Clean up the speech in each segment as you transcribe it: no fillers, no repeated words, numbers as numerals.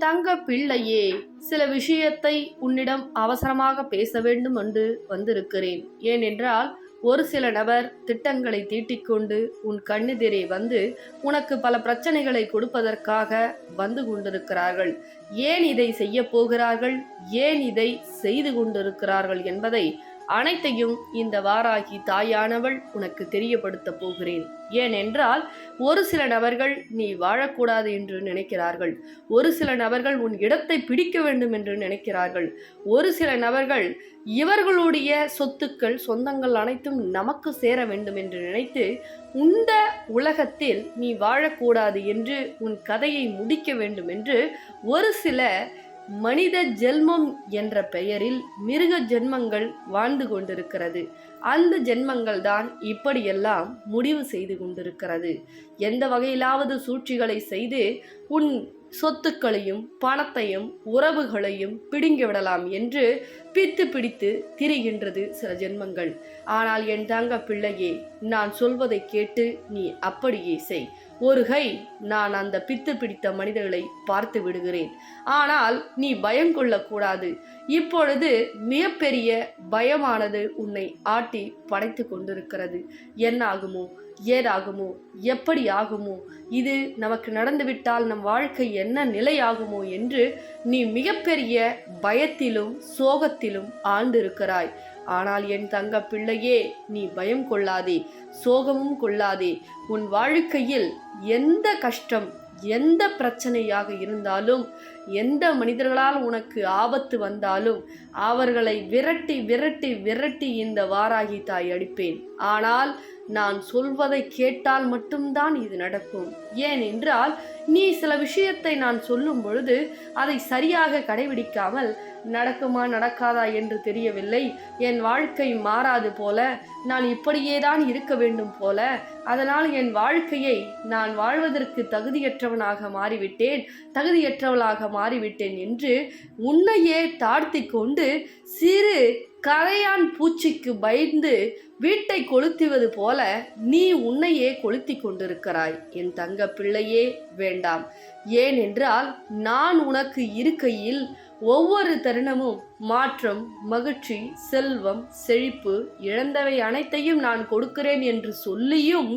தங்க பிள்ளையே, சில விஷயத்தை உன்னிடம் அவசரமாக பேச வேண்டும் என்று வந்திருக்கிறேன். ஏனென்றால் ஒரு சில நபர் திட்டங்களை தீட்டிக்கொண்டு உன் கண்ணெதிரே வந்து உனக்கு பல பிரச்சனைகளை கொடுப்பதற்காக வந்து கொண்டிருக்கிறார்கள். ஏன் இதை செய்ய போகிறார்கள், ஏன் இதை செய்து கொண்டிருக்கிறார்கள் என்பதை அனைத்தையும் இந்த வாராகி தாயானவள் உனக்கு தெரியப்படுத்த போகிறேன். ஏனென்றால் ஒரு சில நபர்கள் நீ வாழக்கூடாது என்று நினைக்கிறார்கள். ஒரு சில நபர்கள் உன் இடத்தை பிடிக்க வேண்டும் என்று நினைக்கிறார்கள். ஒரு சில நபர்கள் இவர்களுடைய சொத்துக்கள் சொந்தங்கள் அனைத்தும் நமக்கு சேர வேண்டும் என்று நினைத்து இந்த உலகத்தில் நீ வாழக்கூடாது என்று உன் கதையை முடிக்க வேண்டும் என்று ஒரு சில மனித ஜென்மம் என்ற பெயரில் மிருக ஜென்மங்கள் வாழ்ந்து கொண்டிருக்கிறது. அந்த ஜென்மங்கள் தான் இப்படியெல்லாம் முடிவு செய்து கொண்டிருக்கிறது. எந்த வகையிலாவது சூழ்ச்சிகளை செய்து உன் சொத்துக்களையும் பணத்தையும் உறவுகளையும் பிடுங்கி விடலாம் என்று பித்து பிடித்து திரிகின்றது சில ஜென்மங்கள். ஆனால் என் தங்க பிள்ளையே, நான் சொல்வதை கேட்டு நீ அப்படியே செய். ஒரு கை நான் அந்த பித்து பிடித்த மனிதர்களை பார்த்து விடுகிறேன். ஆனால் நீ பயம் கொள்ளக்கூடாது. இப்பொழுது மிகப்பெரிய பயமானது உன்னை ஆட்டி படைத்து கொண்டிருக்கிறது. என்ன ஆகுமோ, ஏதாகுமோ, எப்படி ஆகுமோ, இது நமக்கு நடந்துவிட்டால் நம் வாழ்க்கை என்ன நிலையாகுமோ என்று நீ மிகப்பெரிய பயத்திலும் சோகத்திலும் ஆழ்ந்திருக்கிறாய். ஆனால் என் தங்க பிள்ளையே, நீ பயம் கொள்ளாதே, சோகமும் கொள்ளாதே. உன் வாழ்க்கையில் எந்த கஷ்டம், எந்த பிரச்சனையாக இருந்தாலும், எந்த மனிதர்களால் உனக்கு ஆபத்து வந்தாலும் அவர்களை விரட்டி விரட்டி விரட்டி இந்த வாராகி தாய் அடிப்பேன். ஆனால் நான் சொல்வதை கேட்டால் மட்டும்தான் இது நடக்கும். ஏனென்றால் நீ சில விஷயத்தை நான் சொல்லும் பொழுது அதை சரியாக கடைபிடிக்காமல் நடக்குமா நடக்காதா என்று தெரியவில்லை, என் வாழ்க்கை மாறாது போல, நான் இப்படியேதான் இருக்க வேண்டும் போல, அதனால் என் வாழ்க்கையை நான் வாழ்வதற்கு தகுதியற்றவனாக மாறிவிட்டேன் என்று உன்னையே தாழ்த்தி கொண்டு சிறு கரையான் பூச்சிக்கு பயந்து வீட்டை கொளுத்துவது போல நீ உன்னையே கொளுத்தி கொண்டிருக்கிறாய். என் தங்க பிள்ளையே, வேண்டாம். ஏனென்றால் நான் உனக்கு இருக்கையில் ஒவ்வொரு தருணமும் மாற்றம், மகிழ்ச்சி, செல்வம், செழிப்பு, இழந்தவை அனைத்தையும் நான் கொடுக்கிறேன் என்று சொல்லியும்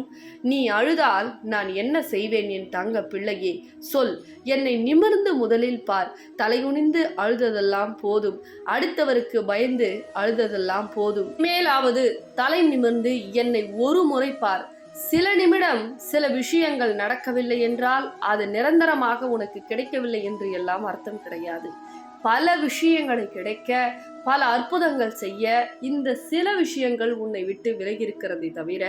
நீ அழுதால் நான் என்ன செய்வேன்? என் தங்க பிள்ளையே, சொல். என்னை நிமிர்ந்து முதலில் பார். தலைகுனிந்து அழுததெல்லாம் போதும், அடுத்தவருக்கு பயந்து அழுததெல்லாம் போதும். மேலாவது தலை நிமிர்ந்து என்னை ஒரு முறை பார். சில நிமிடம் சில விஷயங்கள் நடக்கவில்லை என்றால் அது நிரந்தரமாக உனக்கு கிடைக்கவில்லை என்று எல்லாம் அர்த்தம் கிடையாது. பல விஷயங்களை கிடைக்க, பல அற்புதங்கள் செய்ய இந்த சில விஷயங்கள் உன்னை விட்டு விலகியிருக்கிறதை தவிர,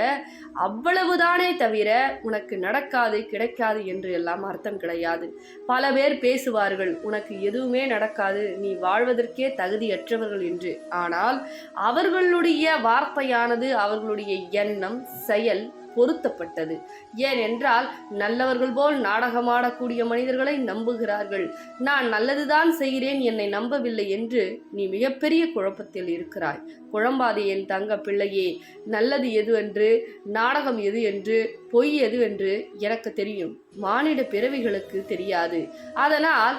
அவ்வளவுதானே தவிர உனக்கு நடக்காது கிடைக்காது என்று எல்லாம் அர்த்தம் கிடையாது. பல பேர் பேசுவார்கள், உனக்கு எதுவுமே நடக்காது, நீ வாழ்வதற்கே தகுதியற்றவர்கள் என்று. ஆனால் அவர்களுடைய வார்த்தையானது அவர்களுடைய எண்ணம், செயல் பொருத்தப்பட்டது. ஏனென்றால் நல்லவர்கள் போல் நாடகமாடக்கூடிய மனிதர்களை நம்புகிறார்கள். நான் நல்லதுதான் செய்கிறேன், என்னை நம்பவில்லை என்று நீ மிகப்பெரிய குழப்பத்தில் இருக்கிறாய். குழம்பாதே என் தங்க பிள்ளையே. நல்லது எது என்று, நாடகம் எது என்று, பொய் எது என்று எனக்கு தெரியும். மானிட பிறவிகளுக்கு தெரியாது. அதனால்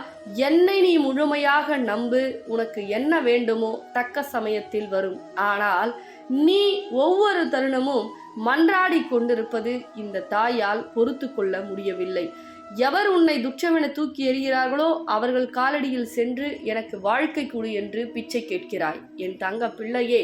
என்னை நீ முழுமையாக நம்பு. உனக்கு என்ன வேண்டுமோ தக்க சமயத்தில் வரும். ஆனால் நீ ஒவ்வொரு தருணமும் மன்றாடி கொண்டிருப்பது இந்த தாயால் பொறுத்து கொள்ள முடியவில்லை. எவர் உன்னை துச்சமென தூக்கி எறிகிறார்களோ அவர்கள் காலடியில் சென்று எனக்கு வாழ்க்கை கொடு என்று பிச்சை கேட்கிறாய். என் தங்க பிள்ளையே,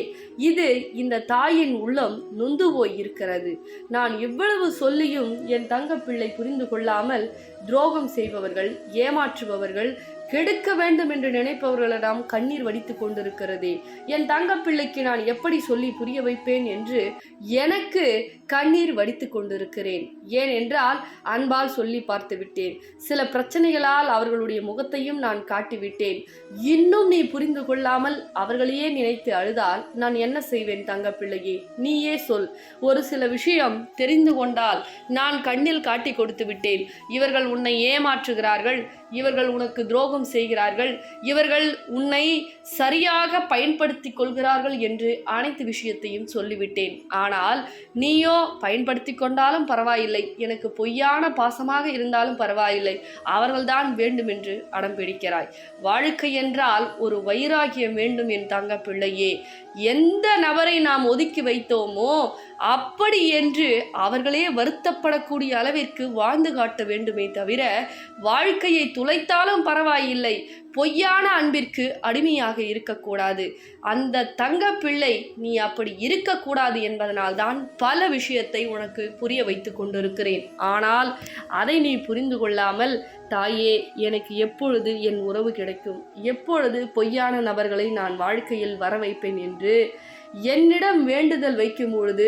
இது இந்த தாயின் உள்ளம் நொந்து போய் இருக்கிறது. நான் இவ்வளவு சொல்லியும் என் தங்க பிள்ளை புரிந்து கொள்ளாமல் துரோகம் செய்பவர்கள், ஏமாற்றுபவர்கள், கெடுக்க வேண்டும் என்று நினைப்பவர்களிடம் கண்ணீர் வடித்து கொண்டிருக்கிறதே. என் தங்க பிள்ளைக்கு நான் எப்படி சொல்லி புரிய வைப்பேன் என்று எனக்கு கண்ணீர் வடித்து கொண்டிருக்கிறேன். ஏனென்றால் அன்பால் சொல்லி பார்த்து விட்டேன். சில பிரச்சனைகளால் அவர்களுடைய முகத்தையும் நான் காட்டிவிட்டேன். இன்னும் நீ புரிந்து கொள்ளாமல் அவர்களையே நினைத்து அழுதால் நான் என்ன செய்வேன்? தங்க பிள்ளையே, நீயே சொல். ஒரு சில விஷயம் தெரிந்து கொண்டால் நான் கண்ணில் காட்டி கொடுத்து விட்டேன். இவர்கள் உன்னை ஏமாற்றுகிறார்கள், இவர்கள் உனக்கு துரோகம் துரோகம் செய்கிறார்கள், இவர்கள் உன்னை சரியாக பயன்படுத்தி கொள்கிறார்கள் என்று அனைத்து விஷயத்தையும் சொல்லிவிட்டேன். ஆனால் நீயோ பயன்படுத்தி கொண்டாலும் பரவாயில்லை, எனக்கு பொய்யான பாசமாக இருந்தாலும் பரவாயில்லை, அவர்கள்தான் வேண்டும் என்று அடம் பிடிக்கிறாய். வாழ்க்கை என்றால் ஒரு வைராகியம் வேண்டும் என் தங்க பிள்ளையே. எந்த நபரை நாம் ஒதுக்கி வைத்தோமோ அப்படி என்று அவர்களே வருத்தப்படக்கூடிய அளவிற்கு வாழ்ந்து காட்ட வேண்டுமே தவிர, வாழ்க்கையை துளைத்தாலும் பரவாயில்லை, பொய்யான அன்பிற்கு அடிமையாக இருக்கக்கூடாது. அந்த தங்க பிள்ளை நீ அப்படி இருக்கக்கூடாது என்பதனால்தான் பல விஷயத்தை உனக்கு புரிய வைத்து கொண்டிருக்கிறேன். ஆனால் அதை நீ புரிந்து கொள்ளாமல், தாயே எனக்கு எப்பொழுது என் உறவு கிடைக்கும், எப்பொழுது பொய்யான நபர்களை நான் வாழ்க்கையில் வர வைப்பேன் என்று என்னிடம் வேண்டுதல் வைக்கும் பொழுது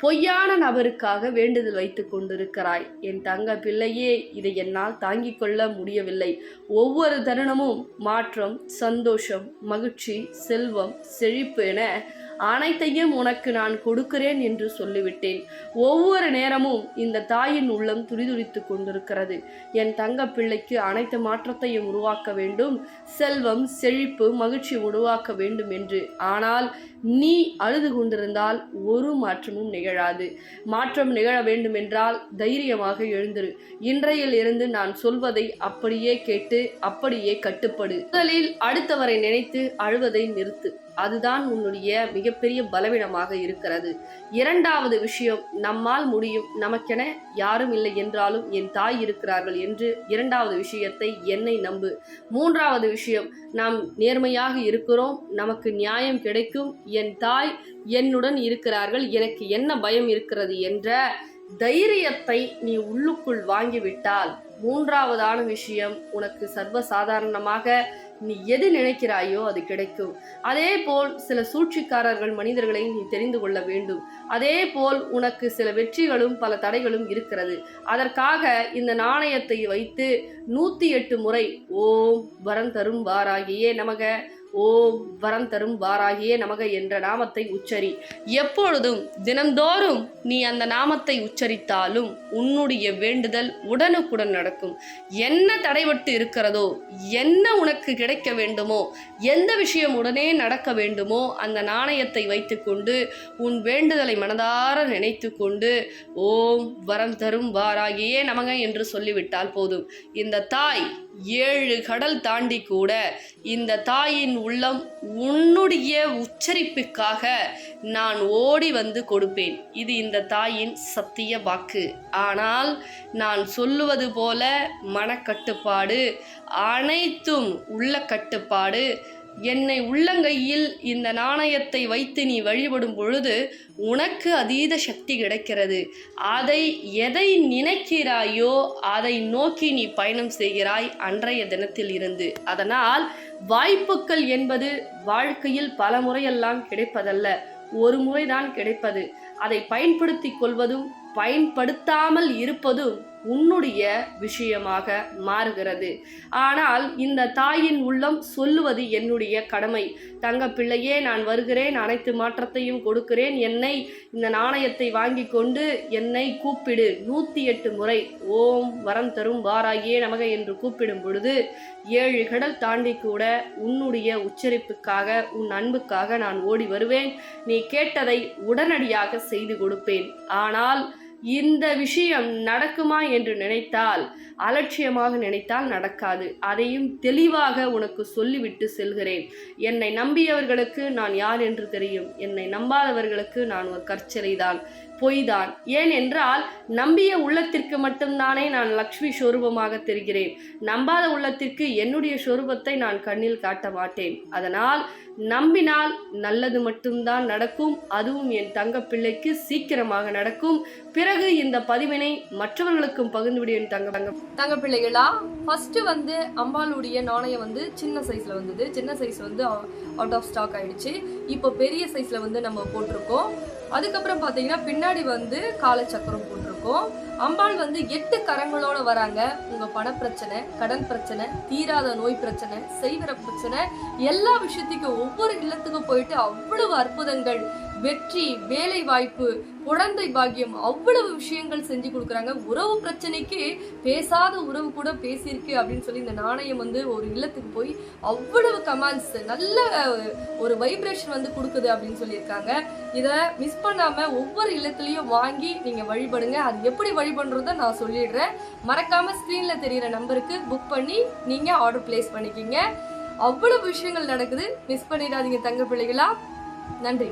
பொய்யான நபருக்காக வேண்டுதல் வைத்து கொண்டிருக்கிறாய். என் தங்க பிள்ளையே, இதை என்னால் தாங்கிக் கொள்ள முடியவில்லை. ஒவ்வொரு தருணமும் மாற்றம், சந்தோஷம், மகிழ்ச்சி, செல்வம், செழிப்பு என அனைத்தையும் உனக்கு நான் கொடுக்கிறேன் என்று சொல்லிவிட்டேன். ஒவ்வொரு நேரமும் இந்த தாயின் உள்ளம் துடிதுடித்து கொண்டிருக்கிறது. என் தங்க பிள்ளைக்கு அனைத்து மாற்றத்தையும் உருவாக்க வேண்டும், செல்வம், செழிப்பு, மகிழ்ச்சி உருவாக்க வேண்டும் என்று. ஆனால் நீ அழுது கொண்டிருந்தால் ஒரு மாற்றமும் நிகழாது. மாற்றம் நிகழ வேண்டும் என்றால் தைரியமாக எழுந்திரு. இன்றையில் இருந்து நான் சொல்வதை அப்படியே கேட்டு அப்படியே கட்டுப்படு. முதலில் அடுத்தவரை நினைத்து அழுவதை நிறுத்து. அதுதான் உன்னுடைய மிகப்பெரிய பலவீனமாக இருக்கிறது. இரண்டாவது விஷயம், நம்மால் முடியும், நமக்கென யாரும் இல்லை என்றாலும் என் தாய் இருக்கிறார்கள் என்று இரண்டாவது விஷயத்தை என்னை நம்பு. மூன்றாவது விஷயம், நாம் நேர்மையாக இருக்கிறோம், நமக்கு நியாயம் கிடைக்கும், என் தாய் என்னுடன் இருக்கிறார்கள், எனக்கு என்ன பயம் இருக்கிறது என்ற தைரியத்தை நீ உள்ளுக்குள் வாங்கிவிட்டால் மூன்றாவதான விஷயம் உனக்கு சர்வசாதாரணமாக நீ எது நினைக்கிறாயோ அது கிடைக்கும். அதே போல் சில சூழ்ச்சிக்காரர்கள் மனிதர்களை நீ தெரிந்து கொள்ள வேண்டும். அதே போல் உனக்கு சில வெற்றிகளும் பல தடைகளும் இருக்கிறது. அதற்காக இந்த நாணயத்தை வைத்து 108 முறை ஓம் வரம் தரும் வாராகியே நமக, ஓம் வரம் தரும் வாராகியே நமக என்ற நாமத்தை உச்சரி. எப்பொழுதும் தினந்தோறும் நீ அந்த நாமத்தை உச்சரித்தாலும் உன்னுடைய வேண்டுதல் உடனுக்குடன் நடக்கும். என்ன தடைபட்டு இருக்கிறதோ, என்ன உனக்கு கிடைக்க வேண்டுமோ, எந்த விஷயம் உடனே நடக்க வேண்டுமோ அந்த நாணயத்தை வைத்துக்கொண்டு உன் வேண்டுதலை மனதார நினைத்து கொண்டு ஓம் வரம் தரும் வாராகியே நமக என்று சொல்லிவிட்டால் போதும். இந்த தாய் 7 கடல் தாண்டி கூட இந்த தாயின் உள்ளம் உன்னுடைய உச்சரிப்புக்காக நான் ஓடி வந்து கொடுப்பேன். இது இந்த தாயின் சத்திய வாக்கு. ஆனால் நான் சொல்லுவது போல மனக்கட்டுப்பாடு, அனைத்தும் உள்ள கட்டுப்பாடு. என்னை உள்ளங்கையில் இந்த நாணயத்தை வைத்து நீ வழிபடும் பொழுது உனக்கு அதீத சக்தி கிடைக்கிறது. எதை நினைக்கிறாயோ அதை நோக்கி நீ பயணம் செய்கிறாய் அன்றைய தினத்தில் இருந்து. அதனால் வாய்ப்புகள் என்பது வாழ்க்கையில் பல முறையெல்லாம் கிடைப்பதல்ல, ஒரு முறைதான் கிடைப்பது. அதை பயன்படுத்தி கொள்வதும் பயன்படுத்தாமல் இருப்பதும் உன்னுடைய விஷயமாக மாறுகிறது. ஆனால் இந்த தாயின் உள்ளம் சொல்லுவது என்னுடைய கடமை. தங்க பிள்ளையே, நான் வருகிறேன், அனைத்து மாற்றத்தையும் கொடுக்கிறேன், என்னை இந்த நாணயத்தை வாங்கி கொண்டு என்னை கூப்பிடு. 108 முறை ஓம் வரம் தரும் வாராகியே நமக என்று கூப்பிடும் பொழுது 7 கடல் தாண்டி கூட உன்னுடைய உச்சரிப்புக்காக, உன் அன்புக்காக நான் ஓடி வருவேன். நீ கேட்டதை உடனடியாக செய்து கொடுப்பேன். ஆனால் இந்த விஷயம் நடக்குமா என்று நினைத்தால், அலட்சியமாக நினைத்தால் நடக்காது. அதையும் தெளிவாக உனக்கு சொல்லிவிட்டு செல்கிறேன். என்னை நம்பியவர்களுக்கு நான் யார் என்று தெரியும். என்னை நம்பாதவர்களுக்கு நான் ஒரு கற்சிலைதான், பொய்தான். ஏன் என்றால் நம்பிய உள்ளத்திற்கு மட்டும்தானே நான் லக்ஷ்மி சொரூபமாக தெரிகிறேன். நம்பாத உள்ளத்திற்கு என்னுடைய சொரூபத்தை நான் கண்ணில் காட்ட மாட்டேன். அதனால் நம்பினால் நல்லது மட்டும்தான் நடக்கும். அதுவும் என் தங்க பிள்ளைக்கு சீக்கிரமாக நடக்கும். பிறகு இந்த பதிவினை மற்றவர்களுக்கும் பகிர்ந்துவிடு என் தங்க பிள்ளைகளா. ஃபர்ஸ்ட் அம்பாளுடைய நாணயம் சின்ன சைஸ்ல வந்தது. சின்ன சைஸ் அவுட் ஆஃப் ஸ்டாக் ஆயிடுச்சு. இப்போ பெரிய சைஸ்ல நம்ம போட்டிருக்கோம். அதுக்கப்புறம் பார்த்தீங்கன்னா பின்னாடி காலச்சக்கரம் போட்டிருக்கோம். அம்பாள் 8 கரங்களோட வராங்க. உங்க பண பிரச்சனை, கடன் பிரச்சனை, தீராத நோய் பிரச்சனை, செய்வர பிரச்சனை, எல்லா விஷயத்துக்கும் ஒவ்வொரு இல்லத்துக்கும் போயிட்டு அவ்வளவு அற்புதங்கள் வெற்றி, வேலை வாய்ப்பு, குழந்தை பாக்கியம், அவ்வளவு விஷயங்கள் செஞ்சு கொடுக்குறாங்க. உறவு பிரச்சனைக்கு பேசாத உறவு கூட பேசியிருக்கு அப்படின்னு சொல்லி இந்த நாணயம் ஒரு இல்லத்துக்கு போய் அவ்வளவு கமாண்ட்ஸ், நல்ல ஒரு வைப்ரேஷன் கொடுக்குது அப்படின்னு சொல்லியிருக்காங்க. இதை மிஸ் பண்ணாம ஒவ்வொரு இல்லத்துலயும் வாங்கி நீங்க வழிபடுங்க. அது எப்படி வழிபடுறத நான் சொல்லிடுறேன். மறக்காம ஸ்கிரீன்ல தெரியிற நம்பருக்கு புக் பண்ணி நீங்க ஆர்டர் பிளேஸ் பண்ணிக்கிங்க. அவ்வளவு விஷயங்கள் நடக்குது. மிஸ் பண்ணிடாதீங்க தங்க பிள்ளைகளா. நன்றி.